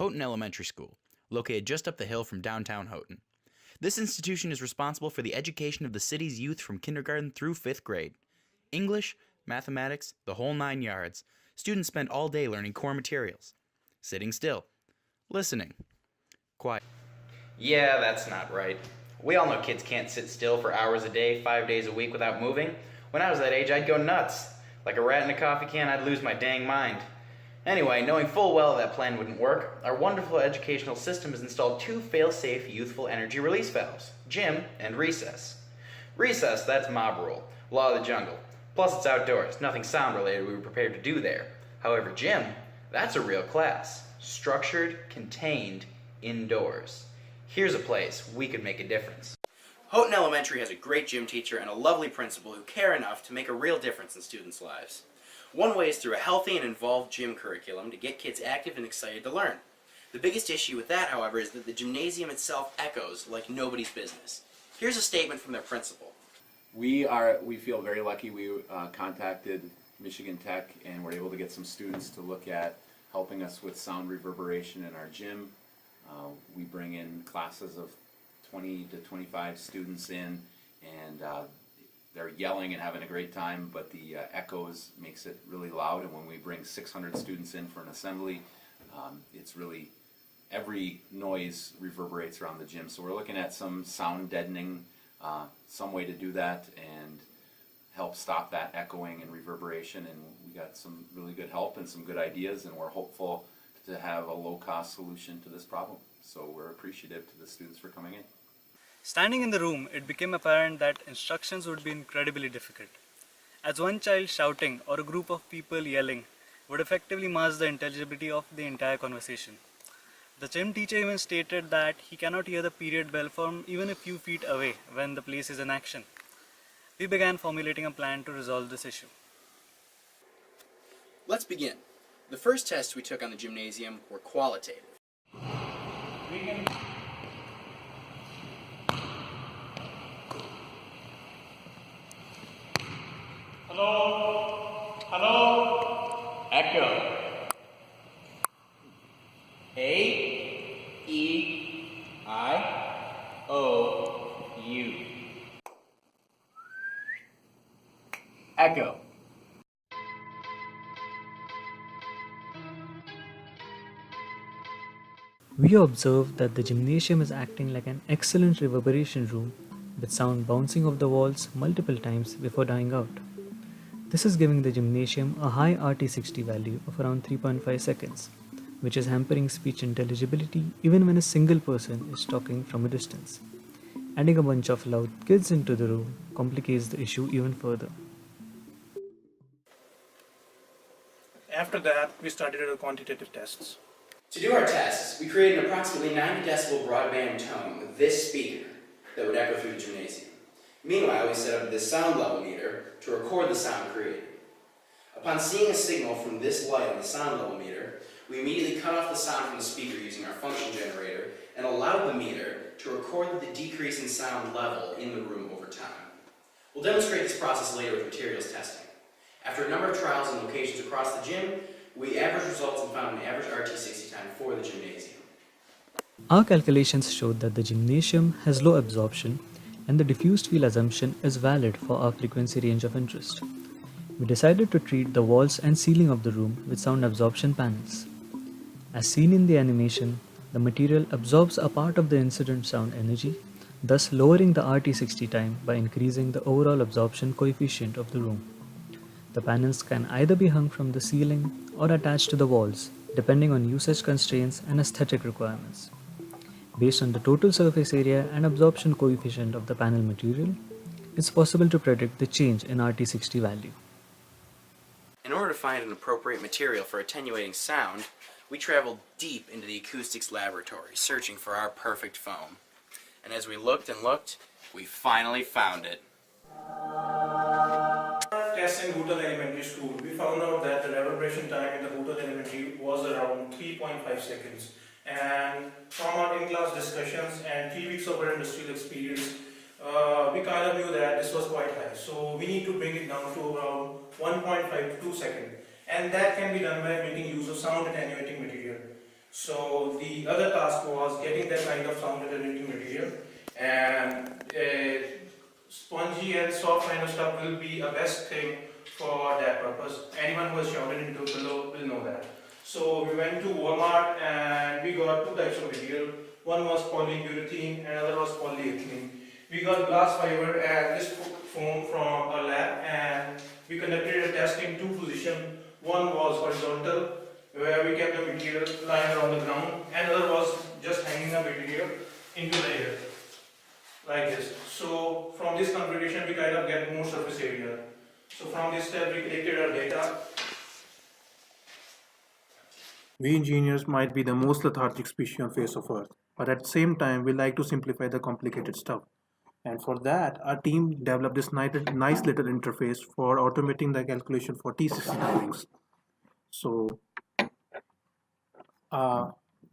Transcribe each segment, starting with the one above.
Houghton Elementary School, located just up the hill from downtown Houghton. This institution is responsible for the education of the city's youth from kindergarten through 5th grade. English, mathematics, the whole 9 yards. Students spend all day learning core materials. Sitting still. Listening. Quiet. Yeah, that's not right. We all know kids can't sit still for hours a day, 5 days a week without moving. When I was that age, I'd go nuts. Like a rat in a coffee can, I'd lose my dang mind. Anyway, knowing full well that plan wouldn't work, our wonderful educational system has installed 2 fail-safe youthful energy release valves, gym and recess. Recess, that's mob rule, law of the jungle. Plus it's outdoors, nothing sound related we were prepared to do there. However, gym, that's a real class. Structured, contained, indoors. Here's a place we could make a difference. Houghton Elementary has a great gym teacher and a lovely principal who care enough to make a real difference in students' lives. One way is through a healthy and involved gym curriculum to get kids active and excited to learn. The biggest issue with that, however, is that the gymnasium itself echoes like nobody's business. Here's a statement from their principal. We feel very lucky. We contacted Michigan Tech and were able to get some students to look at helping us with sound reverberation in our gym. We bring in classes of 20 to 25 students in, and they're yelling and having a great time, but the echoes makes it really loud. And when we bring 600 students in for an assembly, it's really, every noise reverberates around the gym. So we're looking at some sound deadening, some way to do that and help stop that echoing and reverberation. And we got some really good help and some good ideas, and we're hopeful to have a low-cost solution to this problem. So we're appreciative to the students for coming in. Standing in the room, it became apparent that instructions would be incredibly difficult, as one child shouting or a group of people yelling would effectively mask the intelligibility of the entire conversation. The gym teacher even stated that he cannot hear the period bell from even a few feet away when the place is in action. We began formulating a plan to resolve this issue. Let's begin. The first tests we took on the gymnasium were qualitative. Hello? Hello? Echo. A, E, I, O, U. Echo. We observed that the gymnasium is acting like an excellent reverberation room, with sound bouncing off the walls multiple times before dying out. This is giving the gymnasium a high RT60 value of around 3.5 seconds, which is hampering speech intelligibility even when a single person is talking from a distance. Adding a bunch of loud kids into the room complicates the issue even further. After that, we started our quantitative tests. To do our tests, we created an approximately 90 decibel broadband tone with this speaker that would echo through the gymnasium. Meanwhile, we set up this sound level meter to record the sound created. Upon seeing a signal from this light on the sound level meter, we immediately cut off the sound from the speaker using our function generator and allowed the meter to record the decrease in sound level in the room over time. We'll demonstrate this process later with materials testing. After a number of trials in locations across the gym, we averaged results and found an average RT60 time for the gymnasium. Our calculations showed that the gymnasium has low absorption, and the diffused field assumption is valid for our frequency range of interest. We decided to treat the walls and ceiling of the room with sound absorption panels. As seen in the animation, the material absorbs a part of the incident sound energy, thus lowering the RT60 time by increasing the overall absorption coefficient of the room. The panels can either be hung from the ceiling or attached to the walls, depending on usage constraints and aesthetic requirements. Based on the total surface area and absorption coefficient of the panel material, it's possible to predict the change in RT60 value. In order to find an appropriate material for attenuating sound, we traveled deep into the Acoustics laboratory, searching for our perfect foam. And as we looked and looked, we finally found it. Tests in Houghton Elementary School, we found out that the reverberation time in the Houghton Elementary was around 3.5 seconds. And from our in-class discussions and 3 weeks of our industrial experience, we kind of knew that this was quite high. So we need to bring it down to around 1.5 to 2 seconds. And that can be done by making use of sound attenuating material. So the other task was getting that kind of sound returning material, and spongy and soft kind of stuff will be a best thing for that purpose. Anyone who has shouted into below will know that. So we went to Walmart and we got two types of material. One was polyurethane and another was polyethylene. We got glass fiber and this foam from a lab, and we conducted a test in two positions. One was horizontal, where we kept the material lying around the ground, and other was just hanging the material into the air, like this. So from this configuration we kind of get more surface area. So from this step we collected our data. We engineers might be the most lethargic species on face of Earth, but at the same time, we like to simplify the complicated stuff. And for that, our team developed this nice little interface for automating the calculation for T60 timings. So,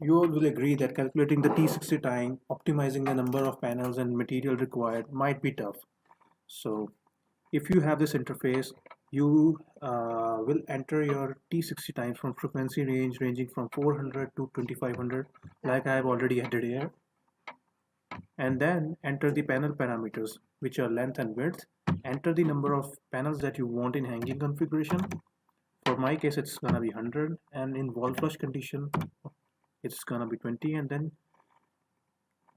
you all will agree that calculating the T60 time, optimizing the number of panels and material required might be tough. So, if you have this interface, you will enter your T60 times from frequency range ranging from 400 to 2500, like I have already entered here, and then enter the panel parameters, which are length and width. Enter the number of panels that you want in hanging configuration. For my case, it's gonna be 100, and in wall flush condition, it's gonna be 20, and then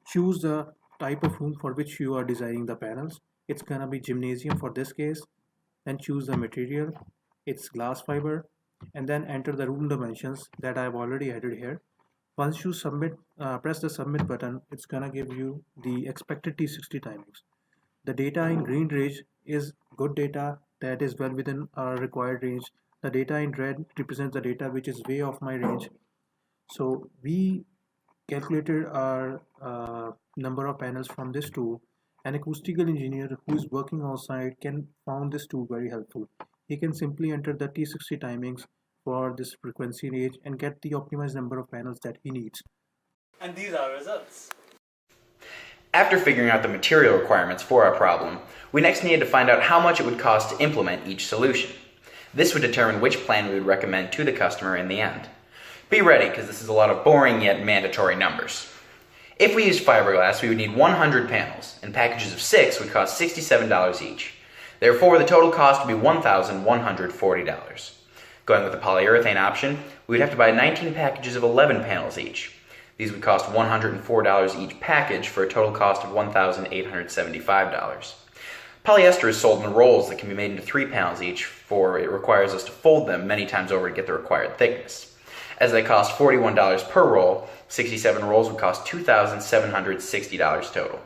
choose the type of room for which you are designing the panels. It's gonna be gymnasium for this case. Then choose the material, it's glass fiber, and then enter the room dimensions that I've already added here. Once you submit, press the submit button, it's gonna give you the expected T60 timings. The data in green range is good data that is well within our required range. The data in red represents the data which is way off my range. So we calculated our number of panels from this tool. An acoustical engineer who is working outside can found this tool very helpful. He can simply enter the T60 timings for this frequency range and get the optimized number of panels that he needs. And these are results. After figuring out the material requirements for our problem, we next needed to find out how much it would cost to implement each solution. This would determine which plan we would recommend to the customer in the end. Be ready, because this is a lot of boring yet mandatory numbers. If we used fiberglass, we would need 100 panels, and packages of 6 would cost $67 each. Therefore, the total cost would be $1,140. Going with the polyurethane option, we would have to buy 19 packages of 11 panels each. These would cost $104 each package for a total cost of $1,875. Polyester is sold in rolls that can be made into 3 panels each, for it requires us to fold them many times over to get the required thickness. As they cost $41 per roll, 67 rolls would cost $2,760 total.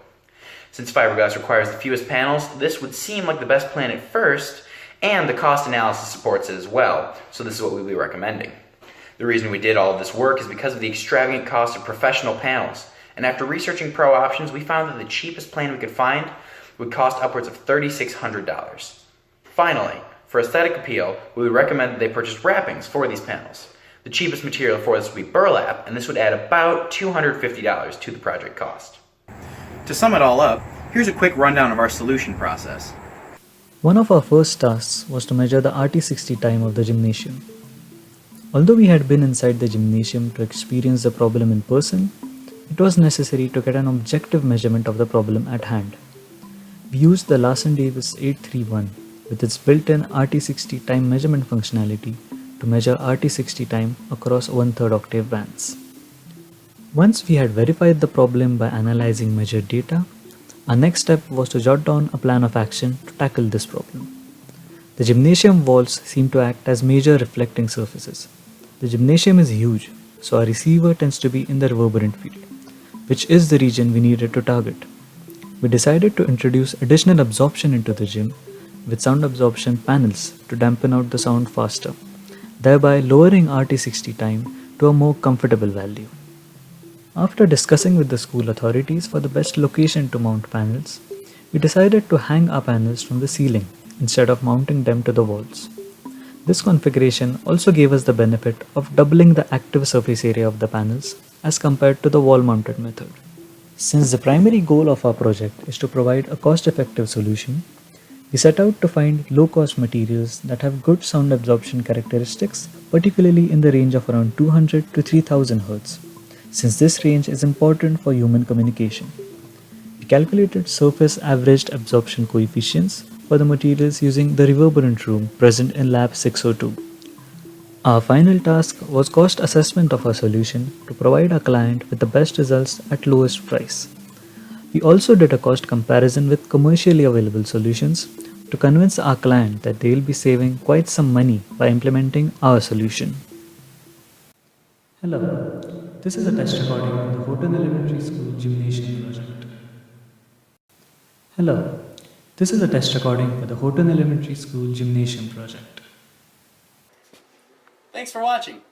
Since fiberglass requires the fewest panels, this would seem like the best plan at first, and the cost analysis supports it as well, so this is what we'll be recommending. The reason we did all of this work is because of the extravagant cost of professional panels, and after researching pro options, we found that the cheapest plan we could find would cost upwards of $3,600. Finally, for aesthetic appeal, we would recommend that they purchase wrappings for these panels. The cheapest material for this would be burlap, and this would add about $250 to the project cost. To sum it all up, here's a quick rundown of our solution process. One of our first tasks was to measure the RT60 time of the gymnasium. Although we had been inside the gymnasium to experience the problem in person, it was necessary to get an objective measurement of the problem at hand. We used the Larson-Davis 831 with its built-in RT60 time measurement functionality to measure RT60 time across 1/3 octave bands. Once we had verified the problem by analyzing measured data, our next step was to jot down a plan of action to tackle this problem. The gymnasium walls seem to act as major reflecting surfaces. The gymnasium is huge, so our receiver tends to be in the reverberant field, which is the region we needed to target. We decided to introduce additional absorption into the gym with sound absorption panels to dampen out the sound faster, thereby lowering RT60 time to a more comfortable value. After discussing with the school authorities for the best location to mount panels, we decided to hang our panels from the ceiling instead of mounting them to the walls. This configuration also gave us the benefit of doubling the active surface area of the panels as compared to the wall-mounted method. Since the primary goal of our project is to provide a cost-effective solution, We set out to find low-cost materials that have good sound absorption characteristics, particularly in the range of around 200 to 3000 Hz, since this range is important for human communication. We calculated surface averaged absorption coefficients for the materials using the reverberant room present in Lab 602. Our final task was cost assessment of our solution to provide our client with the best results at lowest price. We also did a cost comparison with commercially available solutions to convince our client that they will be saving quite some money by implementing our solution. Hello, this is a test recording for the Houghton Elementary School Gymnasium project. Hello, this is a test recording for the Houghton Elementary School Gymnasium project. Thanks for watching.